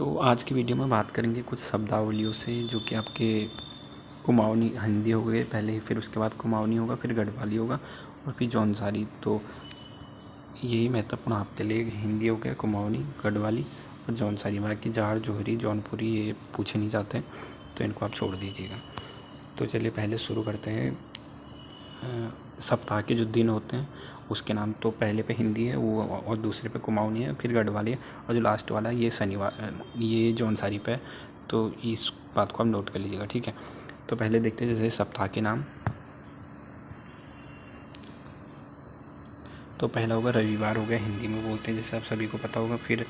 तो आज की वीडियो में बात करेंगे कुछ शब्दावलियों से जो कि आपके कुमाऊनी हिंदी हो गए पहले, फिर उसके बाद कुमाऊनी होगा, फिर गढ़वाली होगा और फिर जौनसारी। तो यही महत्वपूर्ण आपके लिए हिंदी हो गया, कुमाऊनी, गढ़वाली और जौनसारी। बाकी जाड़, जोहरी, जौनपुरी ये पूछे नहीं जाते, तो इनको आप छोड़ दीजिएगा। तो चलिए पहले शुरू करते हैं। सप्ताह के जो दिन होते हैं उसके नाम। तो पहले पे हिंदी है वो, और दूसरे पे कुमाऊनी है, फिर गढ़वाली है, और जो लास्ट वाला है ये शनिवार, ये जौनसारी पे है। तो इस बात को आप नोट कर लीजिएगा, ठीक है। तो पहले देखते हैं जैसे सप्ताह के नाम। तो पहला होगा रविवार, हो गया, हिंदी में बोलते हैं जैसे आप सभी को पता होगा। फिर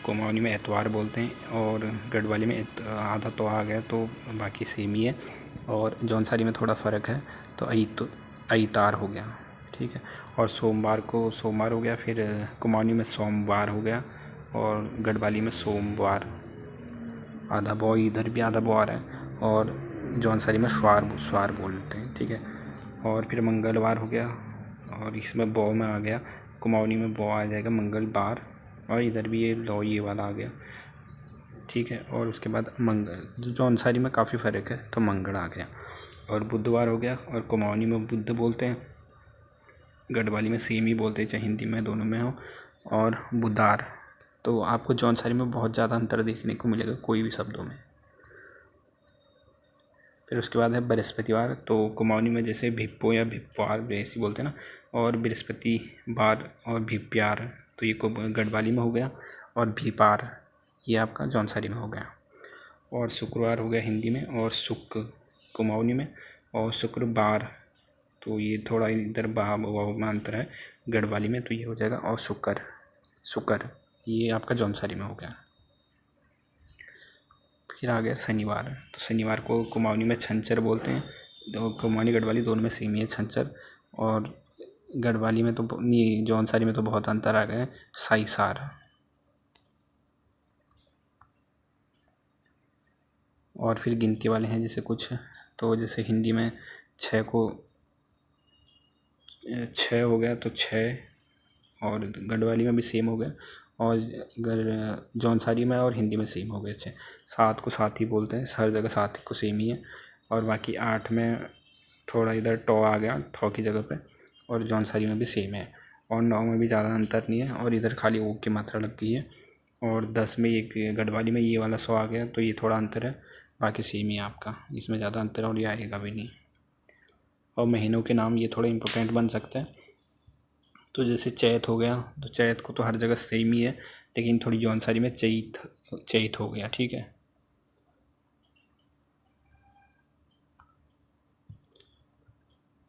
कुमाऊनी में एतवार बोलते हैं, और गढ़वाली में आधा तो आ गया, तो बाकी सेम ही है। और जौनसारी में थोड़ा फ़र्क है, तो अइतार हो गया, ठीक है। और सोमवार को सोमवार हो गया, फिर कुमाऊनी में सोमवार हो गया, और गढ़वाली में सोमवार। आधा बौ इधर भी आधा बौ आ रहा है, और जौनसारी में स्वार बोलते हैं, ठीक है। और फिर मंगलवार हो गया, और इसमें बौ में आ गया, कुमाऊनी में बौ आ जाएगा मंगलवार, और इधर भी ये लौ ये वाला आ गया, ठीक है। और उसके बाद जौनसारी में काफ़ी फ़र्क है, तो मंगल आ गया। और बुधवार हो गया, और कुमाऊनी में बुध बोलते हैं, गढ़वाली में सेम ही बोलते हैं, चाहे हिंदी में दोनों में हो। और बुधार। तो आपको जौनसारी में बहुत ज़्यादा अंतर देखने को मिलेगा कोई भी शब्दों में। फिर उसके बाद है बृहस्पतिवार। तो कुमाऊनी में जैसे भिप्पो या भिप्पार ऐसी बोलते हैं ना, और बृहस्पतिवार और भिप्यार, तो ये गढ़वाली में हो गया। और भिपार ये आपका जौनसारी में हो गया। और शुक्रवार हो गया हिंदी में, और शुक्र कुमाऊनी में। और शुक्रवार, तो ये थोड़ा इधर वाव में अंतर है गढ़वाली में, तो ये हो जाएगा। और शुक्र ये आपका जौनसारी में हो गया। फिर आ गया शनिवार। तो शनिवार को कुमाऊनी में छंचर बोलते हैं, तो कुमाऊनी गढ़वाली दोनों में सेम ही है छंचर। और गढ़वाली में तो ये जौनसारी में तो बहुत अंतर आ गया है, साइसार। और फिर गिनती वाले हैं जैसे कुछ, तो जैसे हिंदी में छः को 6 हो गया, तो 6। और गढ़वाली में भी सेम हो गया, और जौनसारी में और हिंदी में सेम हो गए 6। 7 को 7 ही बोलते हैं, हर जगह 7 को सेम ही है। और बाकी 8 में थोड़ा इधर टॉ आ गया, ठॉ की जगह पे, और जौनसारी में भी सेम है। और 9 में भी ज़्यादा अंतर नहीं है, और इधर खाली ओ की मात्रा लग गई है। और 10 में एक गढ़वाली में ये वाला सौ आ गया, तो ये थोड़ा अंतर है, बाकी सेम ही है आपका, इसमें ज़्यादा अंतर और ये आएगा भी नहीं। और महीनों के नाम ये थोड़ा इम्पोर्टेंट बन सकते हैं। तो जैसे चैत हो गया, तो चैत को तो हर जगह सेम ही है, लेकिन थोड़ी जौनसारी में चैत हो गया, ठीक है।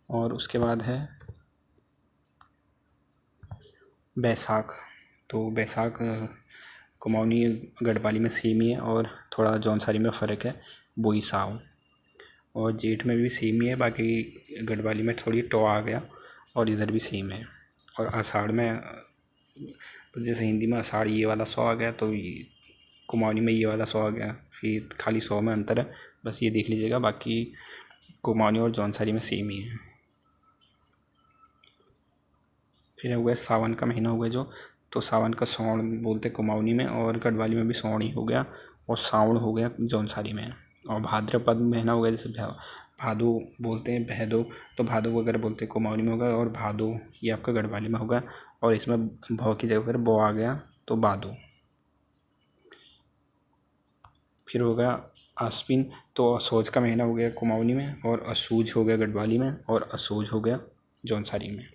और उसके बाद है बैसाख। तो बैसाख कुमाऊनी गढ़वाली में सेम ही है, और थोड़ा जौनसारी में फ़र्क है, बोईसाव। और जेठ में भी सेम ही है, बाकी गढ़वाली में थोड़ी टॉ आ गया, और इधर भी सेम है। और आषाढ़ में, जैसे हिंदी में आषाढ़ ये वाला सौ आ गया, तो कुमाऊनी में ये वाला 100 आ गया। फिर खाली 100 में अंतर है, बस ये देख लीजिएगा, बाकी कुमाऊनी और जौनसारी में सेम ही है। फिर हो गया सावन का महीना हो गया जो, तो सावन का सौण बोलते कुमाऊनी में, और गढ़वाली में भी सौण ही हो गया, और सावण हो गया जौनसारी में। और भाद्रपद महीना हो गया, जैसे भादो बोलते हैं, भैदो, तो भादो वगैरह बोलते हैं कुमाऊनी में होगा, और भादो ये आपका गढ़वाली में होगा। और इसमें भौ की जगह पर बो आ गया, तो बादो। फिर हो गया आश्विन। तो असोज का महीना हो गया कुमाऊनी में, और असूज हो गया गढ़वाली में, और असोज हो गया जौनसारी में।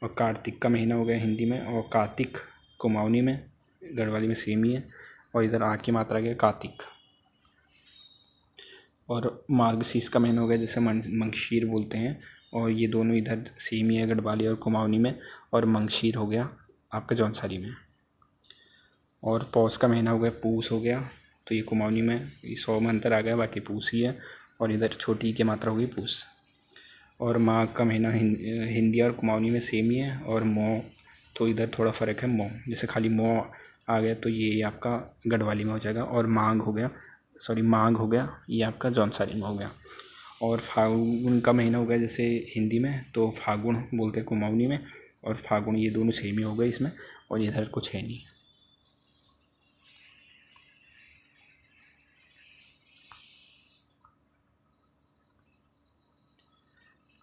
और कार्तिक का महीना हो गया हिंदी में, और कार्तिक कुमाऊनी में, गढ़वाली में सेम ही है, और इधर आ की मात्रा गया कार्तिक। और मार्गशीर्ष का महीना हो गया, जैसे मंगशीर बोलते हैं, और ये दोनों इधर सेम ही है गढ़वाली और कुमाऊनी में। और मंगशीर हो गया आपका जौनसारी में। और पौष का महीना हो गया पूस हो गया, तो ये कुमाऊनी में ये 100 में अंतर आ गया, बाकी पूस ही है, और इधर छोटी की मात्रा होगी पूस। और माघ का महीना हिंदी और कुमाऊनी में सेम ही है। और मौ, तो इधर थोड़ा फ़र्क है, मौ जैसे खाली मौ आ गया, तो ये आपका गढ़वाली में हो जाएगा। और माघ हो गया, माघ हो गया, ये आपका जौनसारी में हो गया। और फागुन का महीना हो गया जैसे हिंदी में, तो फागुन बोलते हैं कुमाऊनी में, और फागुन ये दोनों सेम ही हो गए इसमें, और इधर कुछ है नहीं।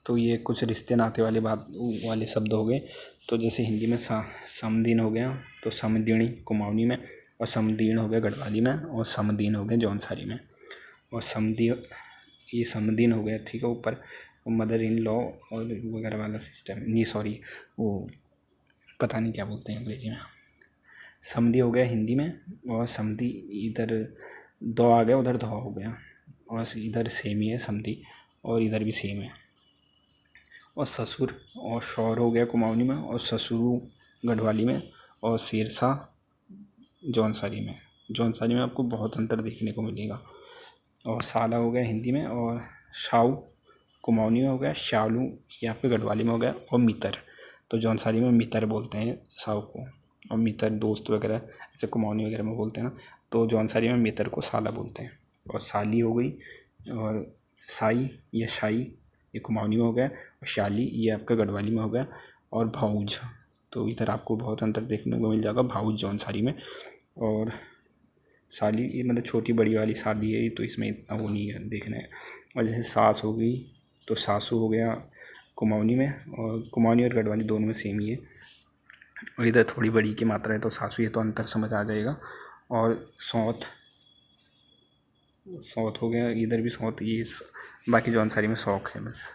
तो ये कुछ रिश्ते नाते वाले बात वाले शब्द हो गए। तो जैसे हिंदी में समदीन हो गया तो समदीणी कुमाऊनी में, और समदीन हो गया गढ़वाली में, और समदीन हो गया जौनसारी में। और ये समदीन हो गया, ठीक है, ऊपर मदर इन लॉ और वगैरह वाला सिस्टम नहीं, सॉरी वो पता नहीं क्या बोलते हैं अंग्रेजी में। समधी हो गया हिंदी में, और समधी इधर दो आ गया, उधर धौ हो गया, और इधर सेम ही है समधी, और इधर भी सेम है। और ससुर और शौर हो गया कुमाऊनी में, और ससुरु गढ़वाली में, और शेरशाह जौनसारी में। जौनसारी में आपको बहुत अंतर देखने को मिलेगा। और साला हो गया हिंदी में, और शाऊ कुमाऊनी में हो गया, शालू ये आपके गढ़वाली में हो गया, और मितर तो जौनसारी में मितर बोलते हैं साऊ को, और मितर दोस्त वगैरह जैसे कुमाऊनी वगैरह में बोलते हैं ना, तो जौनसारी में मितर को साला बोलते हैं। और साली हो गई, और साई या शाई ये कुमाऊनी में हो गया, और शाली ये आपका गढ़वाली में हो गया। और भाऊज, तो इधर आपको बहुत अंतर देखने को मिल जाएगा, भाऊज जौनसारी में। और साली ये मतलब छोटी बड़ी वाली साली है, तो इसमें इतना वो नहीं है देखना है। और जैसे सास हो गई तो सासू हो गया कुमाऊनी में, और कुमाऊनी और गढ़वाली दोनों में सेम ही है। और इधर थोड़ी बड़ी की मात्रा है तो सासू, ये तो अंतर समझ आ जाएगा। और सौत हो गया, इधर भी सौत, ये बाकी जौनसारी में शौक है बस।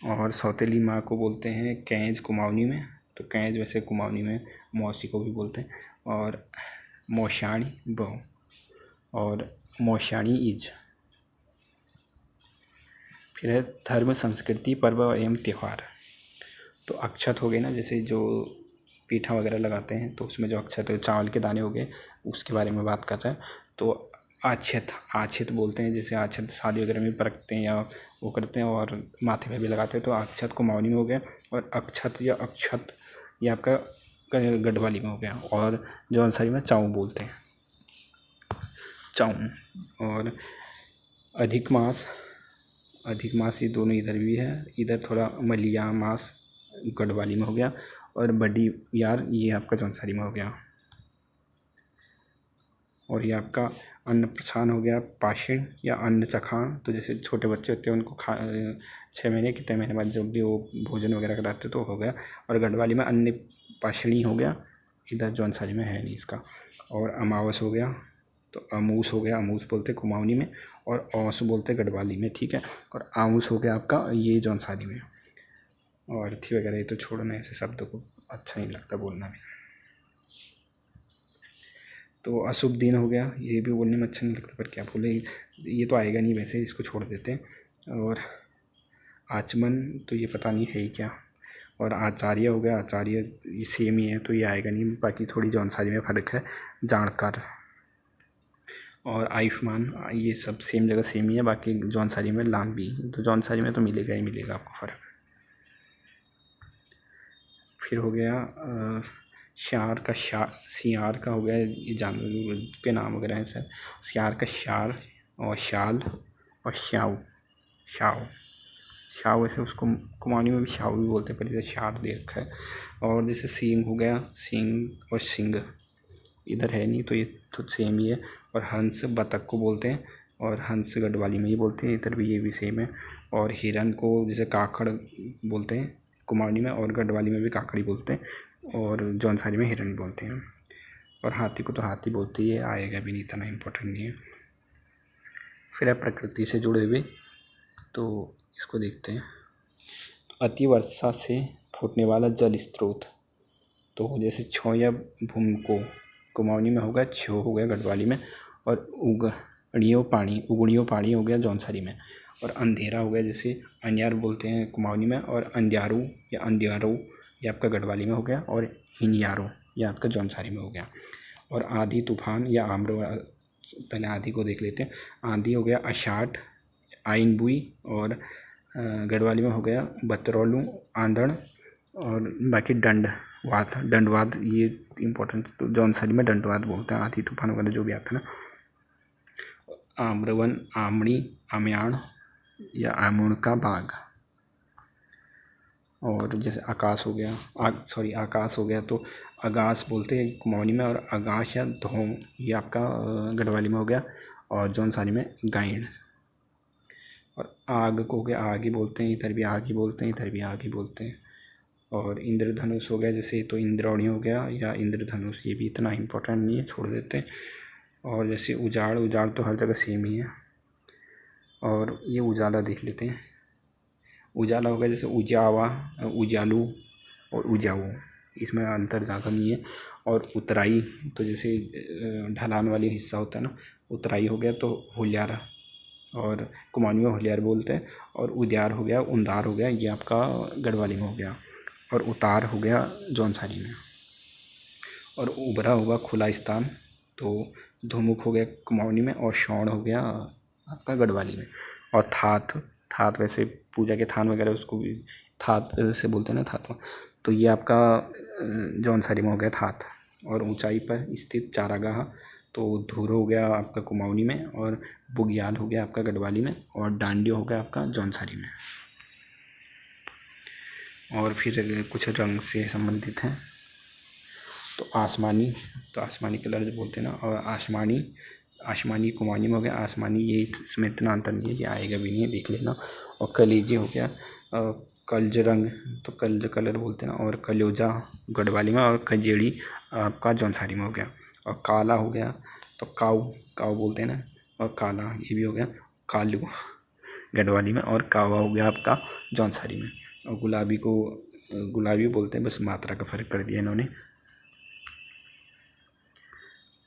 और सौतेली माँ को बोलते हैं कैंज कुमाऊनी में, तो कैंज वैसे कुमाऊनी में मौसी को भी बोलते हैं। और मौशाणी बहू, और मौशाणी ईज। फिर है धर्म संस्कृति पर्व एवं त्यौहार। तो अक्षत हो गए ना, जैसे जो पीठा वगैरह लगाते हैं तो उसमें जो अक्षत चावल के दाने हो गए, उसके बारे में बात कर रहे हैं। तो आछित बोलते हैं, जैसे आछित शादी वगैरह में रखते हैं या वो करते हैं, और माथे पे भी लगाते हैं, तो अक्षत कुमाऊनी में हो गया। और अक्षत या अक्षत ये आपका गढ़वाली में हो गया। और जौनसारी में चाऊ बोलते हैं, चाऊ। और अधिक मास ये दोनों इधर भी है, इधर थोड़ा मलिया मास गढ़वाली में हो गया। और बड़ी यार ये आपका जौनसारी में हो गया। और ये आपका अन्न प्रसान हो गया पाषण या अन्न चखान, तो जैसे छोटे बच्चे होते हैं उनको 6 महीने कितने महीने बाद जब भी वो भोजन वगैरह कराते तो हो गया। और गढ़वाली में अन्न पाषणी हो गया, इधर जौनसारी में है नहीं इसका। और अमावस हो गया तो अमूस हो गया, अमूस बोलते कुमाऊनी में, और औस बोलते गढ़वाली में, ठीक है। और आऊस हो गया आपका ये जौनसारी में। और अर्थी वगैरह ये तो छोड़ना, ऐसे शब्द को अच्छा नहीं लगता बोलना भी। तो अशुभ दिन हो गया, ये भी बोलने में अच्छा नहीं लगता, पर क्या बोले, ये तो आएगा नहीं वैसे, इसको छोड़ देते हैं। और आचमन तो ये पता नहीं है ही क्या। और आचार्य हो गया, आचार्य ये सेम ही है तो ये आएगा नहीं, बाकी थोड़ी जौनसारी में फ़र्क है। जाणकार और आयुष्मान ये सब सेम जगह सेम ही है, बाकी जौनसारी में लांबी, तो जौनसारी में तो मिलेगा ही मिलेगा आपको फ़र्क। फिर हो गया श्यार का सियार का हो गया, ये जानवर के नाम वगैरह हैं सर। सियार का श्यार, और शाल, और शाव वैसे उसको कुमाऊनी में भी शाव भी बोलते हैं, पर इधर शार दे रखा है। और जैसे सींग हो गया, सींग और सिंग इधर है नहीं तो ये तो सेम ही है। और हंस बतख को बोलते हैं, और हंस गढ़वाली में ही बोलते हैं, इधर भी ये भी सेम है। और हिरन को जैसे काकड़ बोलते हैं कुमाऊनी में, और गढ़वाली में भी काकड़ी बोलते हैं, और जौनसारी में हिरन बोलते हैं। और हाथी को तो हाथी बोलते ही है, आएगा भी नहीं, इतना इम्पोर्टेंट नहीं है। फिर है प्रकृति से जुड़े हुए, तो इसको देखते हैं। अति वर्षा से फूटने वाला जल स्रोत, तो जैसे छोया भूमको कुमाऊनी में होगा, छो हो गया गढ़वाली में। और उगड़ियों पानी हो गया जौनसारी में। और अंधेरा हो गया, जैसे अंधियार बोलते हैं कुमाऊनी में, और अंधियारू या अंधियारो ये आपका गढ़वाली में हो गया। और हिनियारो ये आपका जौनसारी में हो गया। और आंधी तूफान या आम्रो, पहले आंधी को देख लेते हैं। आंधी हो गया अषाढ़ आइन बुई, और गढ़वाली में हो गया बतरौलू आंधड़। और बाकी दंडवाद ये इम्पोर्टेंट, तो जौनसारी में दंडवाद बोलते हैं, आंधी तूफान वगैरह जो भी आता है ना। आम्रवन आमणी आम्याण या आमुण का बाग। और जैसे आकाश हो गया, आकाश हो गया तो आगास बोलते हैं कुमाऊनी में। और आगाश या धोम ये आपका गढ़वाली में हो गया, और जौनसारी में गाइण। और आग को हो गया आग ही बोलते हैं, इधर भी आग ही बोलते हैं, इधर भी आग ही बोलते हैं। और इंद्रधनुष हो गया जैसे, तो इंद्रावणी हो गया या इंद्रधनुष, ये भी इतना इम्पोर्टेंट नहीं है, छोड़ देते हैं। और जैसे उजाड़, उजाड़ तो हर जगह सेम ही है। और ये उजाला देख लेते हैं। उजाला हो गया जैसे उजावा, उजालू और उजाऊ, इसमें अंतर ज़्यादा नहीं है। और उतराई तो जैसे ढलान वाली हिस्सा होता है ना, उतराई हो गया तो होलियारा, और कुमाऊनी में होलियार बोलते हैं। और उद्यार हो गया, उंदार हो गया, ये आपका गढ़वाली में हो गया। और उतार हो गया जौनसारी में। और उभरा होगा खुला स्थान, तो धुमुख हो गया कुमाऊनी में, और शौण हो गया आपका गढ़वाली में। और थात, थात वैसे पूजा के थान वगैरह उसको भी थात से बोलते हैं ना, थात, तो ये आपका जौनसारी में हो गया थात। और ऊंचाई पर स्थित चारागाह, तो धूर हो गया आपका कुमाऊनी में, और बुग्याल हो गया आपका गढ़वाली में, और डांडियो हो गया आपका जौनसारी में। और फिर कुछ रंग से संबंधित हैं, तो आसमानी, तो आसमानी कलर जो बोलते हैं ना, और आसमानी, आसमानी कुमाऊनी में हो गया आसमानी, ये इसमें इतना अंतर नहीं है, ये आएगा भी नहीं है, देख लेना। और कलेजे हो गया कलज रंग, तो कलज कलर बोलते हैं ना। और कलोजा गढ़वाली में, और कजेड़ी आपका जौनसारी में हो गया। और काला हो गया तो काऊ, काऊ बोलते हैं ना। और काला ये भी हो गया कालू गढ़वाली में, और कावा हो गया आपका जौनसारी में। और गुलाबी को गुलाबी बोलते हैं, बस मात्रा का फ़र्क कर दिया इन्होंने।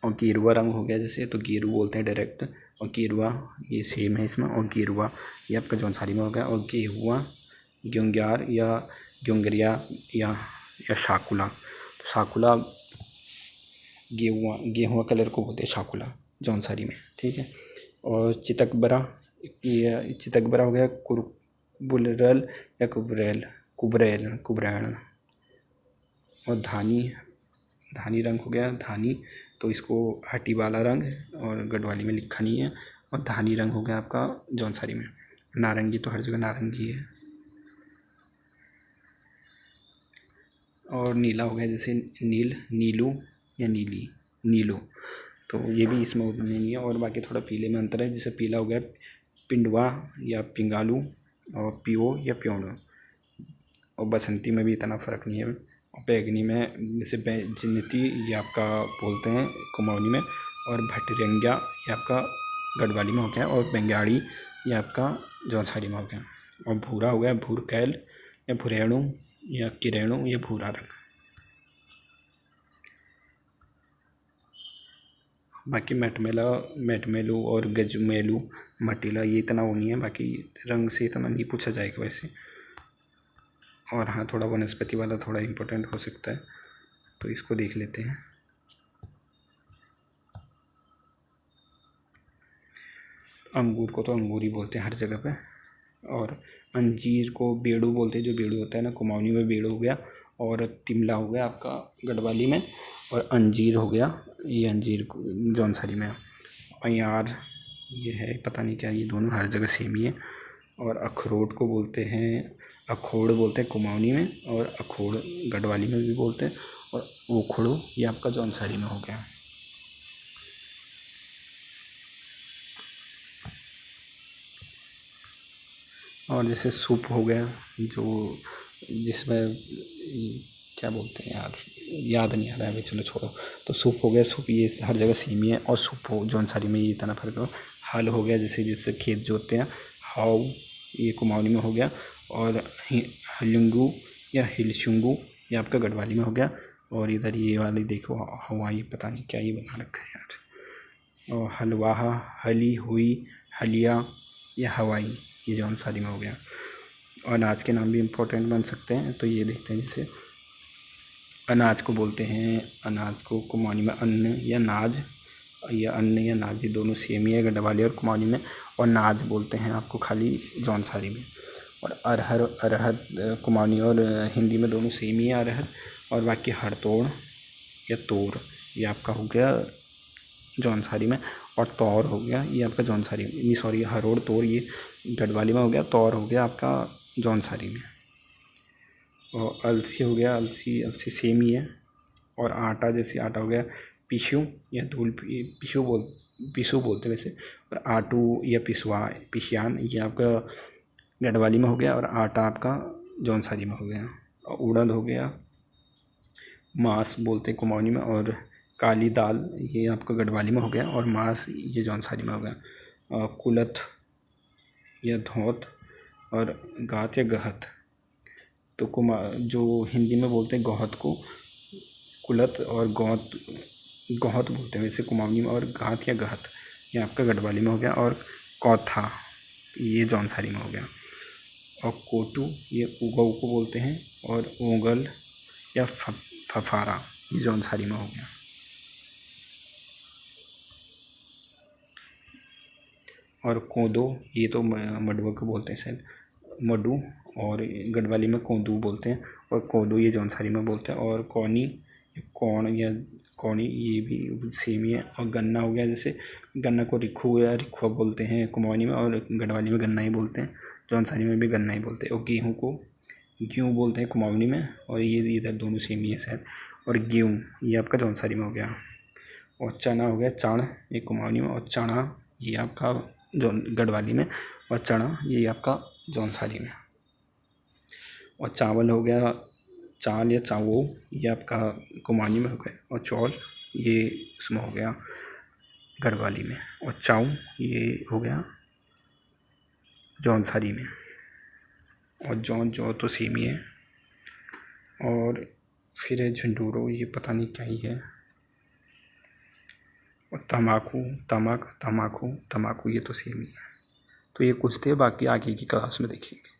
और गेरुआ रंग हो गया जैसे, तो गेरू बोलते हैं डायरेक्ट। और गेरुआ ये सेम है इसमें। और गेरुआ ये आपका जौनसारी में हो गया। और गेहुआ, ग्योंग्यार या ग्योंगरिया या शाकुला, तो शाकुला गेहुआ कलर को बोलते हैं शाकुला जौनसारी में, ठीक है। और चितकबरा, ये चितकबरा हो गया कुरबुलरल या कुबरैल। और धानी, धानी रंग हो गया धानी, तो इसको हटी वाला रंग, और गढ़वाली में लिखा नहीं है। और धानी रंग हो गया आपका जौनसारी में। नारंगी तो हर जगह नारंगी है। और नीला हो गया जैसे नील, नीलू या नीली, नीलो, तो ये भी इसमें उतना नहीं है। और बाकी थोड़ा पीले में अंतर है, जैसे पीला हो गया पिंडवा या पिंगालू, और पियो या प्योणो। और बसंती में भी इतना फ़र्क नहीं है। और बैगनी में जैसे जिनती ये आपका बोलते हैं कुमाऊनी में, और भटरंगिया ये आपका गढ़वाली में हो गया। और बेंगाड़ी ये आपका जौनसारी में हो गया। और भूरा हो गया भूरकैल या भुरेणु या किरेणु, ये भूरा रंग। बाकी मेटमेलू और गजमेलू, मटीला, ये इतना वो नहीं है, बाकी रंग से इतना नहीं पूछा जाएगा वैसे। और हाँ, थोड़ा वनस्पति वाला थोड़ा इम्पोर्टेंट हो सकता है, तो इसको देख लेते हैं। अंगूर को तो अंगूर ही बोलते हैं हर जगह पे। और अंजीर को बेड़ू बोलते हैं, जो बेड़ू होता है ना, कुमाऊनी में बेड़ू हो गया। और तिमला हो गया आपका गढ़वाली में। और अंजीर हो गया, ये अंजीर जौनसारी में। अयार ये है, पता नहीं क्या, ये दोनों हर जगह सेम ही है। और अखरोट को बोलते हैं, अखोड़ बोलते हैं कुमाऊनी में, और अखोड़ गढ़वाली में भी बोलते हैं। और ओखड़ो ये आपका जौनसारी में हो गया। और जैसे सूप हो गया, जो जिसमें क्या बोलते हैं यार, याद नहीं आ रहा है अभी, चलो छोड़ो। तो सूप हो गया, सूप ये हर जगह सेम ही है। और सूप हो जौनसारी में ये इतना फर्क हो। हल हो गया जैसे जिससे खेत जोतते हैं, हाउ ये कुमाऊनी में हो गया। और हलुंगू या हिलशुंगू ये आपका गढ़वाली में हो गया। और इधर ये वाली देखो हवाई, पता नहीं क्या ये बना रखा है यार। और हलवाहा, हली हुई, हलिया या हवाई, ये जौनसारी में हो गया। और अनाज के नाम भी इम्पोर्टेंट बन सकते हैं, तो ये देखते हैं। जैसे अनाज को बोलते हैं, अनाज को कुमाऊनी में अन्न या नाज, या अन्न या नाज, ये दोनों सेम ही है गढ़वाली और कुमाऊनी में। और नाज बोलते हैं आपको खाली जौनसारी में। और अरहर, अरहर कुमाऊनी और हिंदी में दोनों सेम ही है अरहर। और बाकी हरतोड़ या तोर ये आपका हो गया जौनसारी में। और तौर हो गया ये आपका जौनसारी में, नहीं सॉरी, हरोड़ तौर ये गढ़वाली में हो गया, तौर हो गया आपका जौनसारी में। और अलसी हो गया, अलसी सेम ही है। और आटा, जैसे आटा हो गया पिशू या धूल पिशू बोलते हैं वैसे। और आटू या पिशियान ये आपका गढ़वाली में हो गया। और आटा आपका जौनसारी में हो गया। और उड़द हो गया, मांस बोलते हैं कुमाऊनी में। और काली दाल ये आपका गढ़वाली में हो गया। और मांस ये जौनसारी में हो गया। कुलथ या धौत और गात या गहत, तो जो हिंदी में बोलते हैं गौहत को कुलथ और गौहत बोलते हैं वैसे कुमाऊनी में। और गात या गहत ये आपका गढ़वाली में हो गया। और कौथा ये जौनसारी में हो गया। और कोटू ये उगऊ को बोलते हैं। और ओंगल या फफारा ये जौनसारी में हो गया। और कोदो ये तो मडुआ को बोलते हैं शायद, मडू, और गढ़वाली में कोदू बोलते हैं। और कोदो ये जौनसारी में बोलते हैं। और कौनी कौन या कौनी ये भी सेम ही है। और गन्ना हो गया, जैसे गन्ना को रिखू या रिखुआ बोलते हैं कुमाऊनी में। और गढ़वाली में गन्ना ही बोलते हैं, जौनसारी में भी गन्ना ही बोलते हैं। और गेहूँ को गेहूँ बोलते हैं कुमाऊनी में। और ये इधर दोनों सेम ही है शायद। और गेहूँ ये आपका जौनसारी में हो गया। और चना हो गया चाण ये कुमाऊनी में। और चना ये आपका गढ़वाली में। और चना ये आपका जौनसारी में। और चावल हो गया चाल या चावो ये आपका कुमाऊनी में हो गया। और चौल ये इसमें हो गया गढ़वाली में। और चाऊ ये हो गया जौनसारी में। और जौ तो सेम ही है। और फिर है झंडूरो, ये पता नहीं क्या ही है। और तमाकू ये तो सेम ही है। तो ये कुछ थे, बाकी आगे की क्लास में देखेंगे।